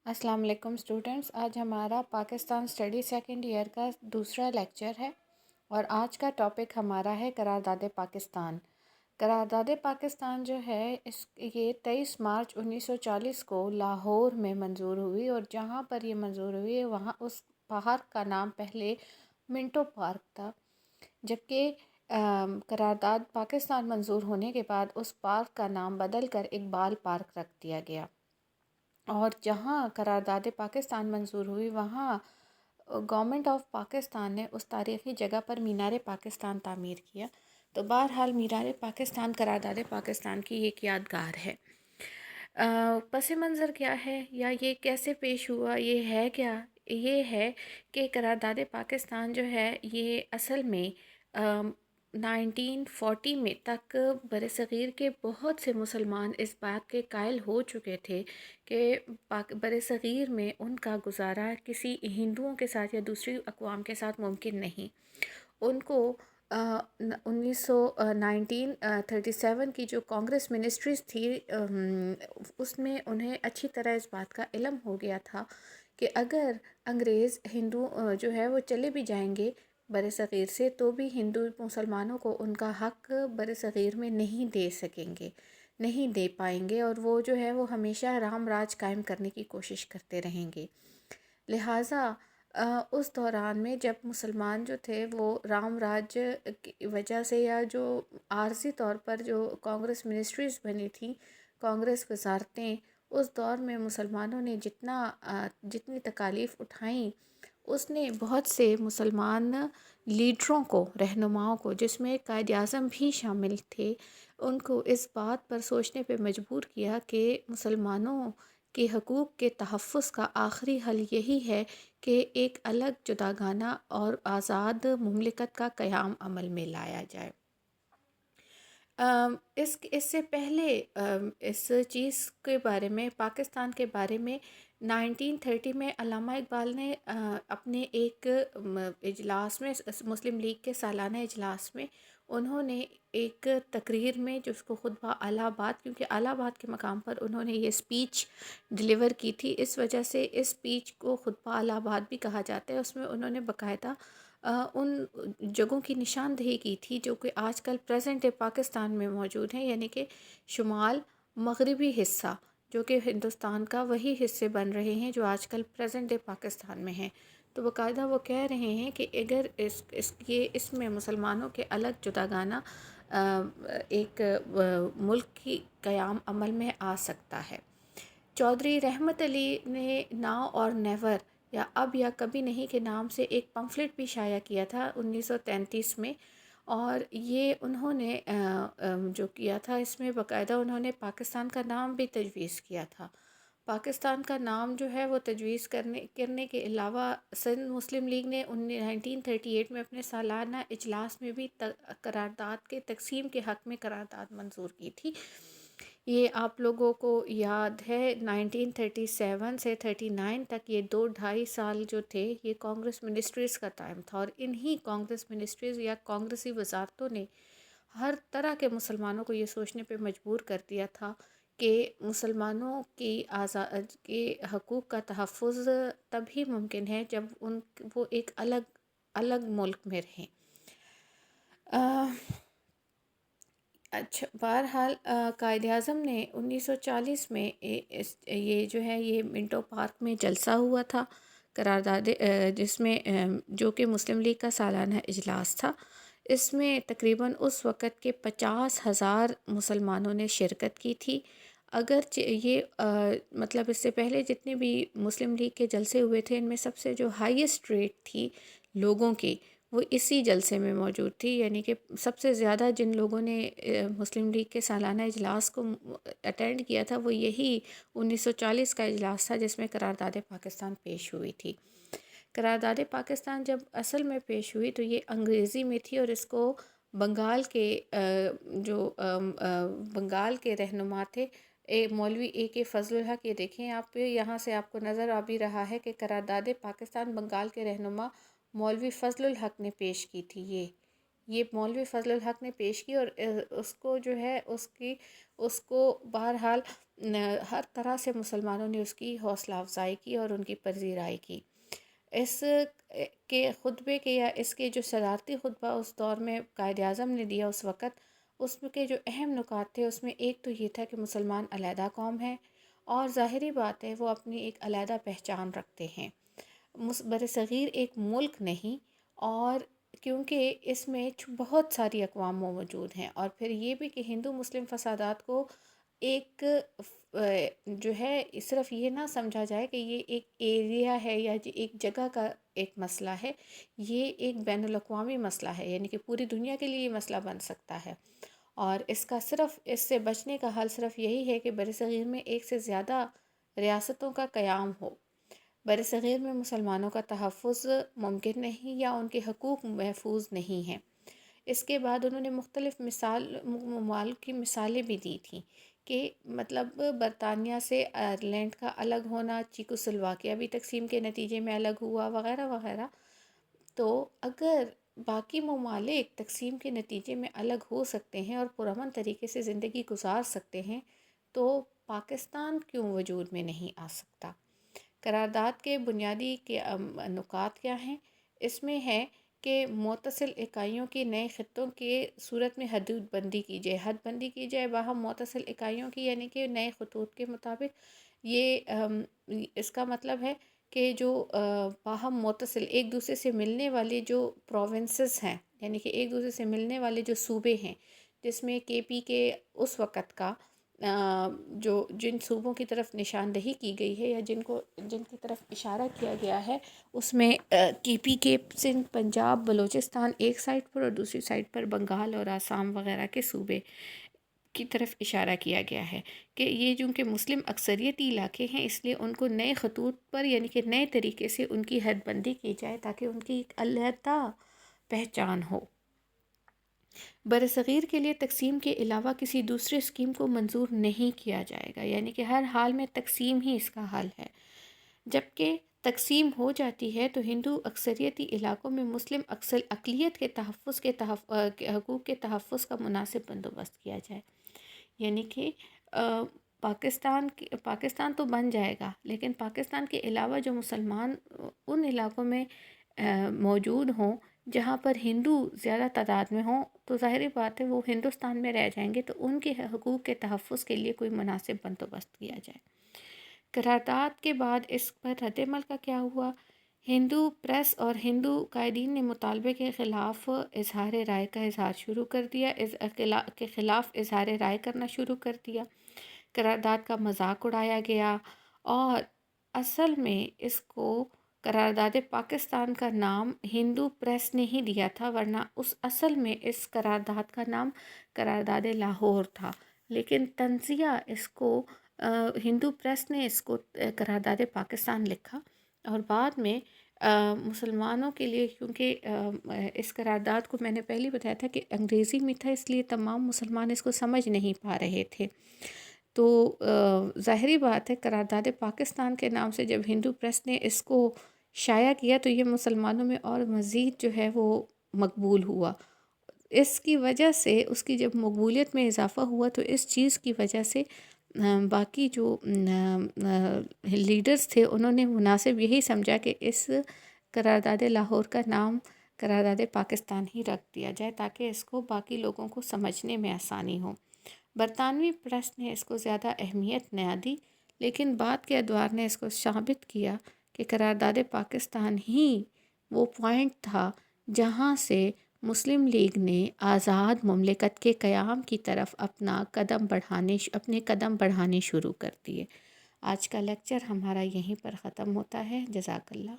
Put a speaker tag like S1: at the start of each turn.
S1: अस्सलाम वालेकुम स्टूडेंट्स। आज हमारा पाकिस्तान स्टडी सेकंड ईयर का दूसरा लेक्चर है और आज का टॉपिक हमारा है करारदाद पाकिस्तान। करारदाद पाकिस्तान जो है ये 23 मार्च 1940 को लाहौर में मंजूर हुई और जहाँ पर ये मंजूर हुई है वहाँ उस पार्क का नाम पहले मिंटो पार्क था, जबकि करारदाद पाकिस्तान मंजूर होने के बाद उस पार्क का नाम बदल कर इकबाल पार्क रख दिया गया। और जहाँ करारदाद पाकिस्तान मंजूर हुई वहाँ गवर्नमेंट ऑफ पाकिस्तान ने उस तारीख़ी जगह पर मीनार पाकिस्तान तामीर किया। तो बहरहाल मीनार पाकिस्तान करारदाद पाकिस्तान की एक यादगार है। पस मंज़र क्या है या ये कैसे पेश हुआ, ये है क्या, ये है कि करारदाद पाकिस्तान जो है ये असल में 1940 में तक बरसग़ीर के बहुत से मुसलमान इस बात के कायल हो चुके थे कि बरसग़ीर में उनका गुजारा किसी हिंदुओं के साथ या दूसरी अक़वाम के साथ मुमकिन नहीं। उनको 1937 की जो कांग्रेस मिनिस्ट्रीज़ थी उसमें उन्हें अच्छी तरह इस बात का इल्म हो गया था कि अगर अंग्रेज़ हिंदू जो है वो चले भी जाएंगे बरसग़ीर से तो भी हिंदू मुसलमानों को उनका हक़ बरसग़ीर में नहीं दे सकेंगे, नहीं दे पाएंगे और वो जो है वो हमेशा राम राज कायम करने की कोशिश करते रहेंगे। लिहाजा उस दौरान में जब मुसलमान जो थे वो राम राज्य की वजह से या जो आर्जी तौर पर जो कांग्रेस मिनिस्ट्रीज़ बनी थी, कांग्रेस वजारतें, उस दौर में मुसलमानों ने जितनी तकालीफ़ उठाई उसने बहुत से मुसलमान लीडरों को, रहनुमाओं को, जिसमें कायद-ए-आज़म भी शामिल थे, उनको इस बात पर सोचने पे मजबूर किया कि मुसलमानों के हकूक़ के तहफ़्फ़ुज़ का आखिरी हल यही है कि एक अलग जुदागाना और आज़ाद मुमलिकत का क़याम अमल में लाया जाए। इससे पहले इस चीज़ के बारे में, पाकिस्तान के बारे में 1930 में अल्लामा इकबाल ने अपने एक इजलास में, मुस्लिम लीग के सालाना इजलास में, उन्होंने एक तकरीर में जिसको खुतबा अलाहाबाद, क्योंकि अलाहाबाद के मकाम पर उन्होंने ये स्पीच डिलीवर की थी, इस वजह से इस स्पीच को खुतबा अलाहाबाद भी कहा जाता है। उसमें उन्होंने बाकायदा उन जगहों की निशानदेही की थी जो कि आजकल प्रेजेंट डे पाकिस्तान में मौजूद हैं, यानी कि शुमाल मगरबी हिस्सा जो कि हिंदुस्तान का वही हिस्से बन रहे हैं जो आजकल प्रेजेंट डे पाकिस्तान में हैं। तो बाकायदा वो कह रहे हैं कि अगर इसमें मुसलमानों के अलग जुदागाना एक मुल्क की क़याम अमल में आ सकता है। चौधरी रहमत अली ने नाउ और नेवर या अब या कभी नहीं के नाम से एक पम्फलेट भी शाया किया था 1933 में, और ये उन्होंने जो किया था इसमें बाकायदा उन्होंने पाकिस्तान का नाम भी तजवीज़ किया था। पाकिस्तान का नाम जो है वो तजवीज़ करने के अलावा सिंध मुस्लिम लीग ने 1938 में अपने सालाना इजलास में भी करारदाद के तकसीम के हक़ में करारदाद मंजूर की थी। ये आप लोगों को याद है 1937 से 39 तक ये 2-2.5 साल जो थे ये कांग्रेस मिनिस्ट्रीज़ का टाइम था, और इन्हीं कांग्रेस मिनिस्ट्रीज़ या कांग्रेसी वजारतों ने हर तरह के मुसलमानों को ये सोचने पे मजबूर कर दिया था कि मुसलमानों की के हकूक़ का तहफ़्फ़ुज़ तभी मुमकिन है जब वो एक अलग अलग मुल्क में रहें। अच्छा, बहरहाल कायद-ए-आज़म ने 1940 में ये जो है ये मिंटो पार्क में जलसा हुआ था करारदाद, जिसमें जो कि मुस्लिम लीग का सालाना इजलास था। इसमें तकरीबन उस वक़्त के 50,000 मुसलमानों ने शिरकत की थी। अगर ये मतलब इससे पहले जितने भी मुस्लिम लीग के जलसे हुए थे इनमें सबसे जो हाईएस्ट रेट थी लोगों की वो इसी जलसे में मौजूद थी, यानी कि सबसे ज़्यादा जिन लोगों ने मुस्लिम लीग के सालाना इजलास को अटेंड किया था वो यही 1940 का इजलास था जिसमें करारदाद पाकिस्तान पेश हुई थी। करारदाद पाकिस्तान जब असल में पेश हुई तो ये अंग्रेज़ी में थी और इसको बंगाल के बंगाल के रहनुमा थे मौलवी ए फ़ज़लुल हक। ये देखें आप, यहाँ से आपको नज़र आ भी रहा है कि करारदाद पाकिस्तान बंगाल के रहनुमा मौलवी फ़ज़लुल हक ने पेश की थी। ये मौलवी फ़ज़लुल हक ने पेश की और उसको जो है उसको बहरहाल ہر طرح سے مسلمانوں نے اس کی حوصلہ افزائی کی اور ان کی پذیرائی کی۔ اس کے خطبے کے یا اس کے جو صدارتی خطبہ اس دور میں قائد اعظم نے دیا اس وقت، اس کے جو اہم نکات تھے اس میں ایک تو یہ تھا کہ مسلمان علیحدہ قوم ہے، اور ظاہری بات ہے وہ اپنی ایک علیحدہ پہچان رکھتے ہیں، برصغیر ایک ملک نہیں، اور کیونکہ اس میں بہت ساری اقوام موجود ہیں، اور پھر یہ بھی کہ ہندو مسلم فسادات کو ایک جو ہے صرف یہ نہ سمجھا جائے کہ یہ ایک ایریا ہے یا ایک جگہ کا ایک مسئلہ ہے، یہ ایک بین الاقوامی مسئلہ ہے، یعنی کہ پوری دنیا کے لیے یہ مسئلہ بن سکتا ہے، اور اس سے بچنے کا حل صرف یہی ہے کہ برصغیر میں ایک سے زیادہ ریاستوں کا قیام ہو۔ برصغیر میں مسلمانوں کا تحفظ ممکن نہیں یا ان کے حقوق محفوظ نہیں ہیں۔ اس کے بعد انہوں نے مختلف ممالک کی مثالیں بھی دی تھیں کہ مطلب برطانیہ سے آئرلینڈ کا الگ ہونا، چیکو سلواکیہ بھی تقسیم کے نتیجے میں الگ ہوا وغیرہ وغیرہ۔ تو اگر باقی ممالک تقسیم کے نتیجے میں الگ ہو سکتے ہیں اور پرامن طریقے سے زندگی گزار سکتے ہیں، تو پاکستان کیوں وجود میں نہیں آ سکتا؟ قرارداد کے بنیادی کے نکات کیا ہیں؟ اس میں ہے کہ متصل اکائیوں کی نئے خطوں کے صورت میں حدود بندی کی جائے، حد بندی کی جائے باہم متصل اکائیوں کی، یعنی کہ نئے خطوط کے مطابق یہ اس کا مطلب ہے کہ جو باہم متصل ایک دوسرے سے ملنے والے جو پروونسز ہیں، یعنی کہ ایک دوسرے سے ملنے والے جو صوبے ہیں، جس میں کے پی کے اس وقت کا جن صوبوں کی طرف نشاندہی کی گئی ہے یا جن کی طرف اشارہ کیا گیا ہے، اس میں کے پی کے سندھ، پنجاب، بلوچستان ایک سائڈ پر اور دوسری سائڈ پر بنگال اور آسام وغیرہ کے صوبے کی طرف اشارہ کیا گیا ہے کہ یہ چونکہ مسلم اکثریتی علاقے ہیں، اس لیے ان کو نئے خطوط پر یعنی کہ نئے طریقے سے ان کی حد بندی کی جائے تاکہ ان کی ایک علیحدہ پہچان ہو۔ برصغیر کے لیے تقسیم کے علاوہ کسی دوسرے اسکیم کو منظور نہیں کیا جائے گا، یعنی کہ ہر حال میں تقسیم ہی اس کا حل ہے۔ جبکہ تقسیم ہو جاتی ہے تو ہندو اکثریتی علاقوں میں مسلم اقلیت کے حقوق کے تحفظ کا مناسب بندوبست کیا جائے، یعنی کہ پاکستان تو بن جائے گا، لیکن پاکستان کے علاوہ جو مسلمان ان علاقوں میں موجود ہوں جہاں پر ہندو زیادہ تعداد میں ہوں، تو ظاہری بات ہے وہ ہندوستان میں رہ جائیں گے، تو ان کے حقوق کے تحفظ کے لیے کوئی مناسب بندوبست کیا جائے۔ قرارداد کے بعد اس پر رد عمل کا کیا ہوا؟ ہندو پریس اور ہندو قائدین نے مطالبے کے خلاف اظہار رائے کا اظہار شروع کر دیا، کے خلاف اظہار رائے کرنا شروع کر دیا۔ قرارداد کا مذاق اڑایا گیا، اور اصل میں اس کو قرارداد پاکستان کا نام ہندو پریس نے ہی دیا تھا، ورنہ اصل میں اس قرارداد کا نام قرارداد لاہور تھا، لیکن تنزیہ اس کو ہندو پریس نے اس کو قرارداد پاکستان لکھا، اور بعد میں مسلمانوں کے لیے، کیونکہ اس قرارداد کو میں نے پہلے بتایا تھا کہ انگریزی میں تھا، اس لیے تمام مسلمان اس کو سمجھ نہیں پا رہے تھے، تو ظاہری بات ہے قرارداد پاکستان کے نام سے جب ہندو پریس نے اس کو شائع کیا تو یہ مسلمانوں میں اور مزید جو ہے وہ مقبول ہوا۔ اس کی وجہ سے اس کی جب مقبولیت میں اضافہ ہوا تو اس چیز کی وجہ سے باقی جو لیڈرز تھے انہوں نے مناسب یہی سمجھا کہ اس قرارداد لاہور کا نام قرارداد پاکستان ہی رکھ دیا جائے تاکہ اس کو باقی لوگوں کو سمجھنے میں آسانی ہو۔ برطانوی پریس نے اس کو زیادہ اہمیت نہ دی، لیکن بعد کے ادوار نے اس کو ثابت کیا کہ قرارداد پاکستان ہی وہ پوائنٹ تھا جہاں سے مسلم لیگ نے آزاد مملکت کے قیام کی طرف اپنے قدم بڑھانے شروع کر دیے۔ آج کا لیکچر ہمارا یہیں پر ختم ہوتا ہے۔ جزاک اللہ۔